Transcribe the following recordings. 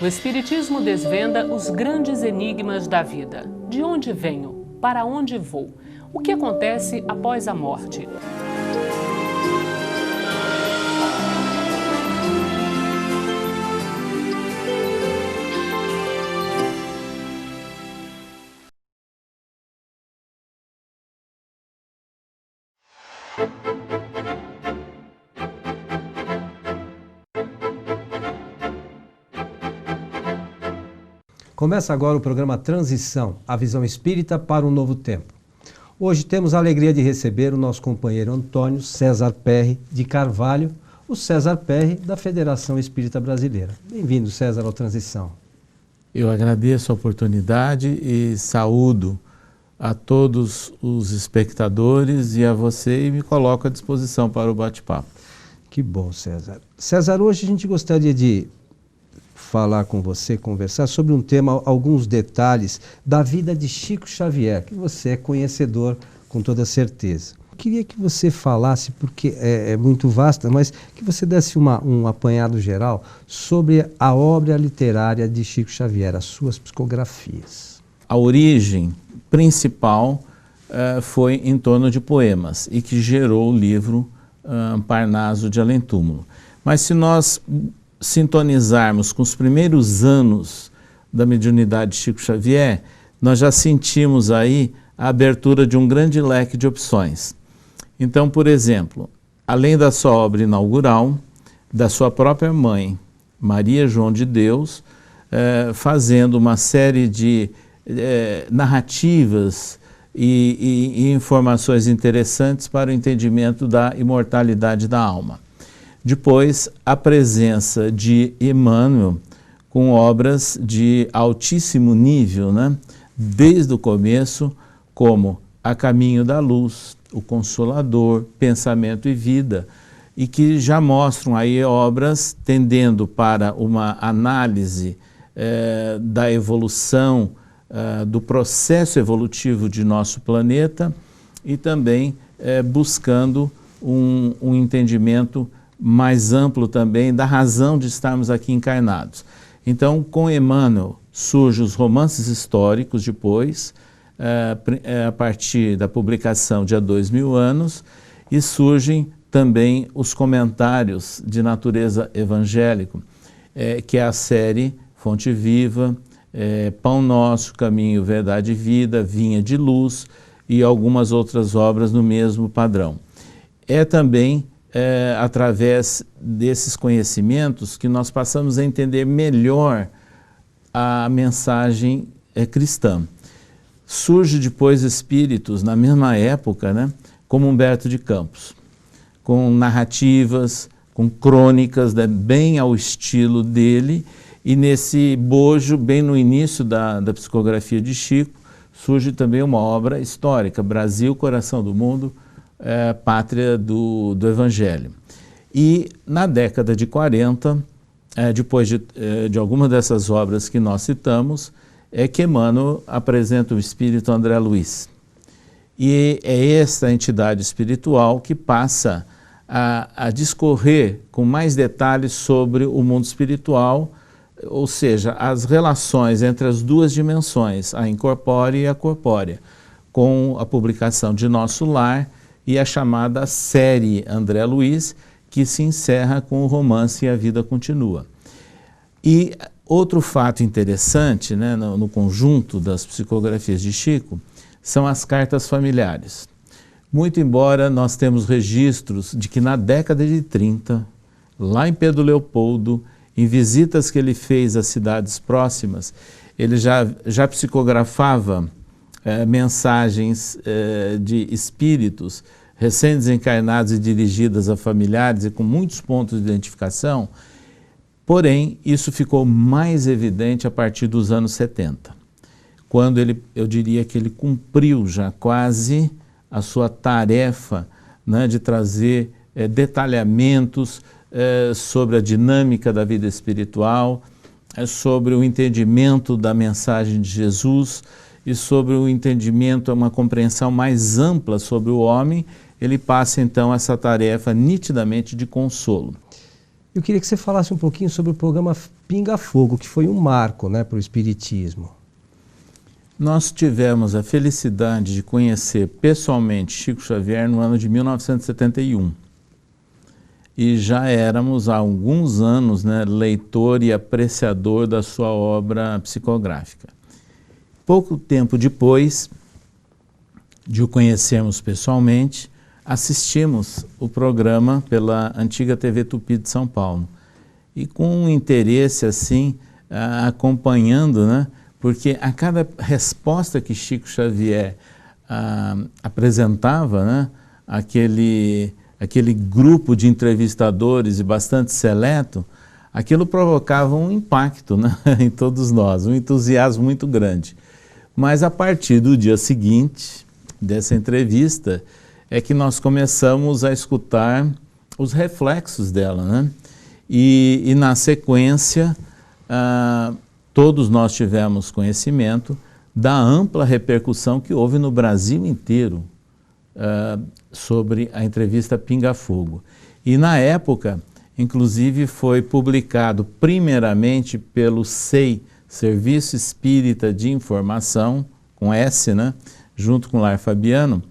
O Espiritismo desvenda os grandes enigmas da vida. De onde venho? Para onde vou? O que acontece após a morte? Começa agora o programa Transição, a visão espírita para um novo tempo. Hoje temos a alegria de receber o nosso companheiro Antônio César Perry de Carvalho, o César Perry da Federação Espírita Brasileira. Bem-vindo, César, ao Transição. Eu agradeço a oportunidade e saúdo a todos os espectadores e a você e me coloco à disposição para o bate-papo. Que bom, César. César, hoje a gente gostaria de falar com você, conversar sobre um tema, alguns detalhes da vida de Chico Xavier, que você é conhecedor com toda certeza. Eu queria que você falasse, porque é muito vasta, mas que você desse um apanhado geral sobre a obra literária de Chico Xavier, as suas psicografias. A origem principal foi em torno de poemas e que gerou o livro Parnaso de Além-Túmulo. Mas se nós sintonizarmos com os primeiros anos da mediunidade de Chico Xavier, nós já sentimos aí a abertura de um grande leque de opções. Então, por exemplo, além da sua obra inaugural, da sua própria mãe, Maria João de Deus, fazendo uma série de narrativas e informações interessantes para o entendimento da imortalidade da alma. Depois, a presença de Emmanuel com obras de altíssimo nível, né? Desde o começo, como A Caminho da Luz, O Consolador, Pensamento e Vida, e que já mostram aí obras tendendo para uma análise da evolução, do processo evolutivo de nosso planeta e também buscando um entendimento mais amplo também da razão de estarmos aqui encarnados. Então, com Emmanuel surgem os romances históricos depois, a partir da publicação de há 2000 anos, e surgem também os comentários de natureza evangélica, que é a série Fonte Viva, Pão Nosso, Caminho, Verdade e Vida, Vinha de Luz e algumas outras obras no mesmo padrão. É também através desses conhecimentos que nós passamos a entender melhor a mensagem cristã. Surge depois espíritos, na mesma época, né, como Humberto de Campos, com narrativas, com crônicas, né, bem ao estilo dele, e nesse bojo, bem no início da psicografia de Chico, surge também uma obra histórica, Brasil, Coração do Mundo, Pátria do Evangelho. E na década de 40, depois de alguma dessas obras que nós citamos, é que Emmanuel apresenta o espírito André Luiz. E é esta entidade espiritual que passa a discorrer com mais detalhes sobre o mundo espiritual, ou seja, as relações entre as duas dimensões, a incorpórea e a corpórea, com a publicação de Nosso Lar e a chamada série André Luiz, que se encerra com o romance E a Vida Continua. E outro fato interessante, né, no conjunto das psicografias de Chico, são as cartas familiares. Muito embora nós temos registros de que na década de 30, lá em Pedro Leopoldo, em visitas que ele fez às cidades próximas, ele já psicografava mensagens de espíritos recém-desencarnados e dirigidas a familiares e com muitos pontos de identificação, porém, isso ficou mais evidente a partir dos anos 70, quando eu diria que ele cumpriu já quase a sua tarefa, né, de trazer detalhamentos sobre a dinâmica da vida espiritual, sobre o entendimento da mensagem de Jesus e sobre o entendimento, uma compreensão mais ampla sobre o homem. Ele passa então essa tarefa nitidamente de consolo. Eu queria que você falasse um pouquinho sobre o programa Pinga Fogo, que foi um marco, né, para o espiritismo. Nós tivemos a felicidade de conhecer pessoalmente Chico Xavier no ano de 1971. E já éramos há alguns anos, né, leitor e apreciador da sua obra psicográfica. Pouco tempo depois de o conhecermos pessoalmente, assistimos o programa pela antiga TV Tupi de São Paulo. E com um interesse assim, acompanhando, né, porque a cada resposta que Chico Xavier apresentava, né, aquele grupo de entrevistadores e bastante seleto, aquilo provocava um impacto, né, em todos nós, um entusiasmo muito grande. Mas a partir do dia seguinte dessa entrevista é que nós começamos a escutar os reflexos dela, né? E na sequência, todos nós tivemos conhecimento da ampla repercussão que houve no Brasil inteiro sobre a entrevista Pinga Fogo. E na época, inclusive, foi publicado primeiramente pelo SEI, Serviço Espírita de Informação, com S, né, junto com o Lar Fabiano,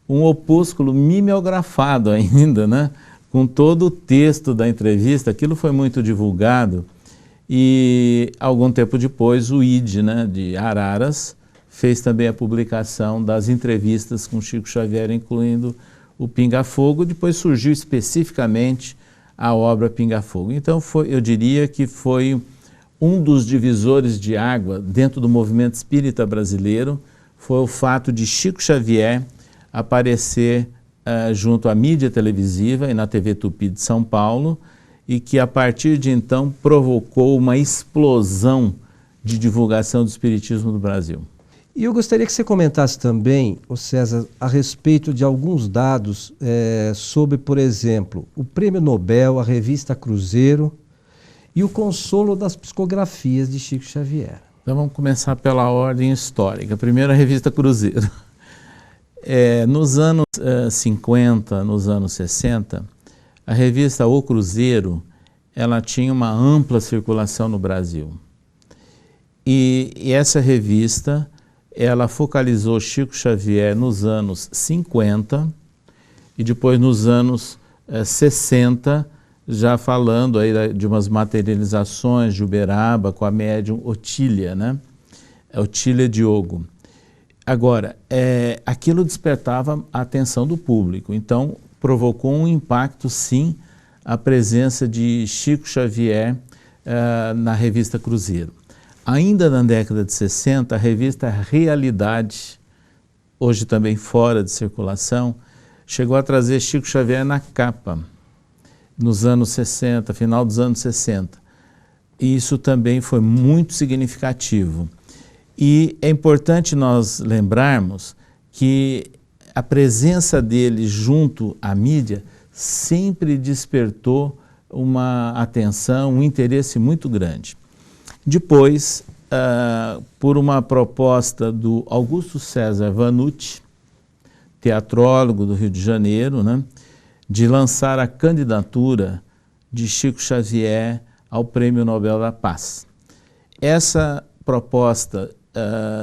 um opúsculo mimeografado ainda, né, com todo o texto da entrevista. Aquilo foi muito divulgado e algum tempo depois o ID, né, de Araras, fez também a publicação das entrevistas com Chico Xavier, incluindo o Pinga Fogo. Depois surgiu especificamente a obra Pinga Fogo. Então eu diria que foi um dos divisores de água dentro do movimento espírita brasileiro, foi o fato de Chico Xavier aparecer junto à mídia televisiva e na TV Tupi de São Paulo, e que a partir de então provocou uma explosão de divulgação do espiritismo no Brasil. E eu gostaria que você comentasse também, César, a respeito de alguns dados sobre, por exemplo, o Prêmio Nobel, a revista Cruzeiro e o consolo das psicografias de Chico Xavier. Então vamos começar pela ordem histórica. Primeiro, a revista Cruzeiro. Nos anos 50, nos anos 60, a revista O Cruzeiro, ela tinha uma ampla circulação no Brasil. E essa revista, ela focalizou Chico Xavier nos anos 50 e depois nos anos 60, já falando aí de umas materializações de Uberaba com a médium Otília, né? Otília Diogo. Agora, aquilo despertava a atenção do público, então provocou um impacto, sim, a presença de Chico Xavier na revista Cruzeiro. Ainda na década de 60, a revista Realidade, hoje também fora de circulação, chegou a trazer Chico Xavier na capa, nos anos 60, final dos anos 60. E isso também foi muito significativo. E é importante nós lembrarmos que a presença dele junto à mídia sempre despertou uma atenção, um interesse muito grande. Depois, por uma proposta do Augusto César Vanucci, teatrólogo do Rio de Janeiro, né, de lançar a candidatura de Chico Xavier ao Prêmio Nobel da Paz. Essa proposta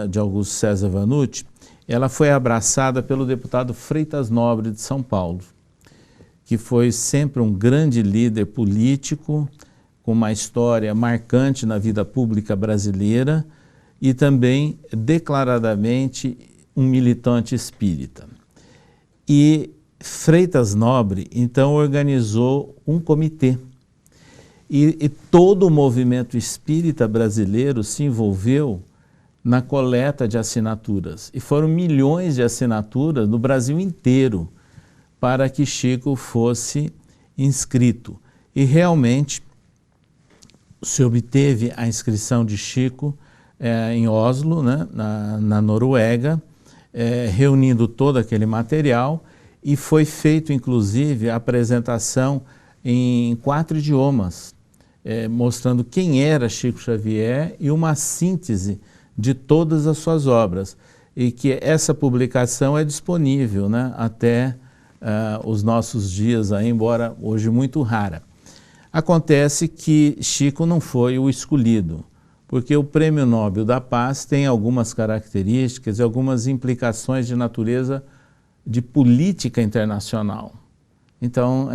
de Augusto César Vanucci, ela foi abraçada pelo deputado Freitas Nobre de São Paulo, que foi sempre um grande líder político, com uma história marcante na vida pública brasileira e também declaradamente um militante espírita. E Freitas Nobre, então, organizou um comitê e todo o movimento espírita brasileiro se envolveu na coleta de assinaturas. E foram milhões de assinaturas no Brasil inteiro para que Chico fosse inscrito. E realmente se obteve a inscrição de Chico em Oslo, né, na Noruega, reunindo todo aquele material, e foi feito inclusive a apresentação em 4 idiomas, mostrando quem era Chico Xavier e uma síntese de todas as suas obras, e que essa publicação é disponível, né, até os nossos dias, embora hoje muito rara. Acontece que Chico não foi o escolhido, porque o Prêmio Nobel da Paz tem algumas características e algumas implicações de natureza de política internacional. Então,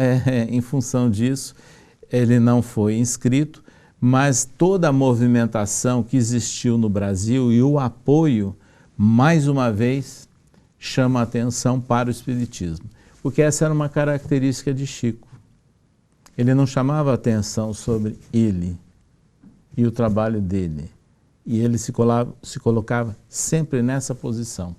em função disso, ele não foi inscrito, mas toda a movimentação que existiu no Brasil e o apoio, mais uma vez, chama a atenção para o Espiritismo, porque essa era uma característica de Chico. Ele não chamava atenção sobre ele e o trabalho dele, e ele se colocava sempre nessa posição.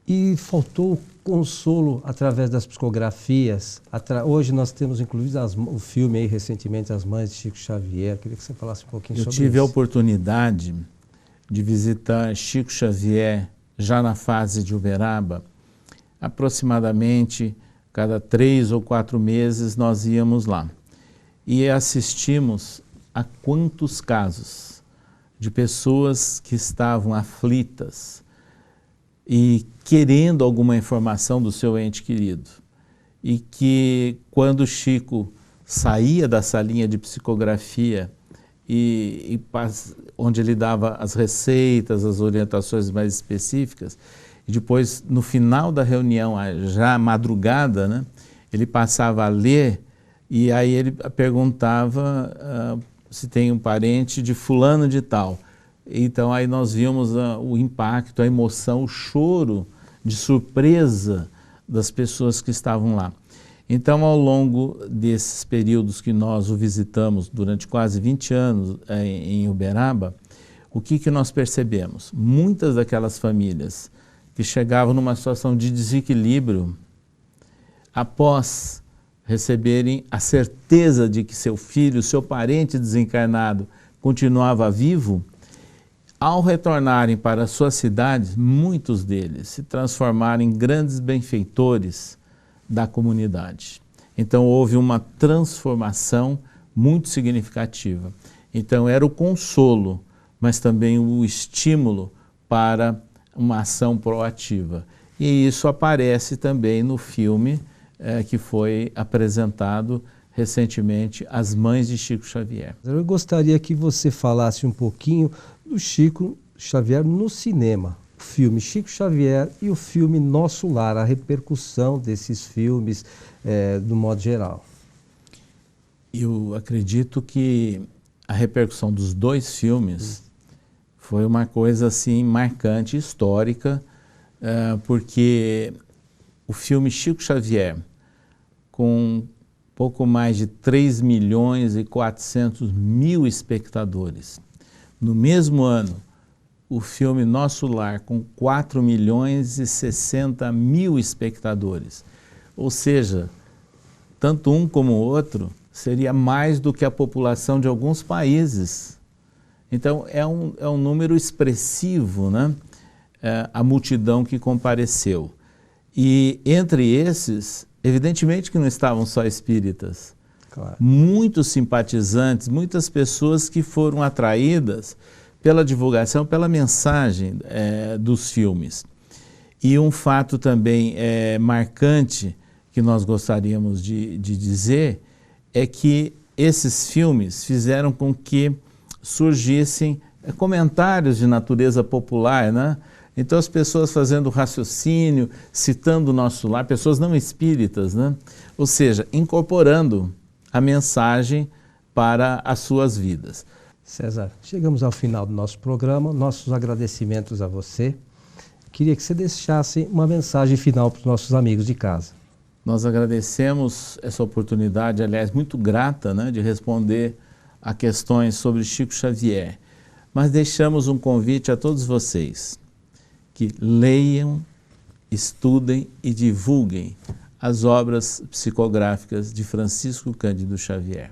E faltou consolo através das psicografias. Hoje nós temos inclusive o filme aí recentemente, As Mães de Chico Xavier. Queria que você falasse um pouquinho sobre isso. Eu tive a oportunidade de visitar Chico Xavier já na fase de Uberaba. Aproximadamente cada 3 ou 4 meses nós íamos lá e assistimos a quantos casos de pessoas que estavam aflitas e querendo alguma informação do seu ente querido. E que quando Chico saía da salinha de psicografia onde ele dava as receitas, as orientações mais específicas, e depois no final da reunião, já madrugada, né, ele passava a ler e aí ele perguntava se tem um parente de fulano de tal. Então aí nós vimos o impacto, a emoção, o choro de surpresa das pessoas que estavam lá. Então, ao longo desses períodos que nós o visitamos durante quase 20 anos em Uberaba, o que nós percebemos? Muitas daquelas famílias que chegavam numa situação de desequilíbrio, após receberem a certeza de que seu filho, seu parente desencarnado continuava vivo, ao retornarem para suas cidades, muitos deles se transformaram em grandes benfeitores da comunidade. Então houve uma transformação muito significativa. Então era o consolo, mas também o estímulo para uma ação proativa. E isso aparece também no filme que foi apresentado recentemente, As Mães de Chico Xavier. Eu gostaria que você falasse um pouquinho do Chico Xavier no cinema. O filme Chico Xavier e o filme Nosso Lar, a repercussão desses filmes do modo geral. Eu acredito que a repercussão dos 2 filmes foi uma coisa assim marcante, histórica, porque o filme Chico Xavier, com pouco mais de 3.400.000 espectadores. No mesmo ano, o filme Nosso Lar, com 4.060.000 espectadores. Ou seja, tanto um como o outro seria mais do que a população de alguns países. Então, é um número expressivo, né? A multidão que compareceu. E entre esses, evidentemente que não estavam só espíritas. Claro. Muitos simpatizantes, muitas pessoas que foram atraídas pela divulgação, pela mensagem dos filmes. E um fato também marcante que nós gostaríamos de dizer é que esses filmes fizeram com que surgissem comentários de natureza popular, né? Então as pessoas fazendo raciocínio, citando o Nosso Lar, pessoas não espíritas, né? Ou seja, incorporando a mensagem para as suas vidas. César, chegamos ao final do nosso programa, nossos agradecimentos a você. Queria que você deixasse uma mensagem final para os nossos amigos de casa. Nós agradecemos essa oportunidade, aliás, muito grata, né, de responder a questões sobre Chico Xavier, mas deixamos um convite a todos vocês que leiam, estudem e divulguem as obras psicográficas de Francisco Cândido Xavier.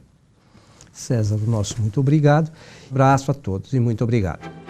César, nosso muito obrigado. Abraço a todos e muito obrigado.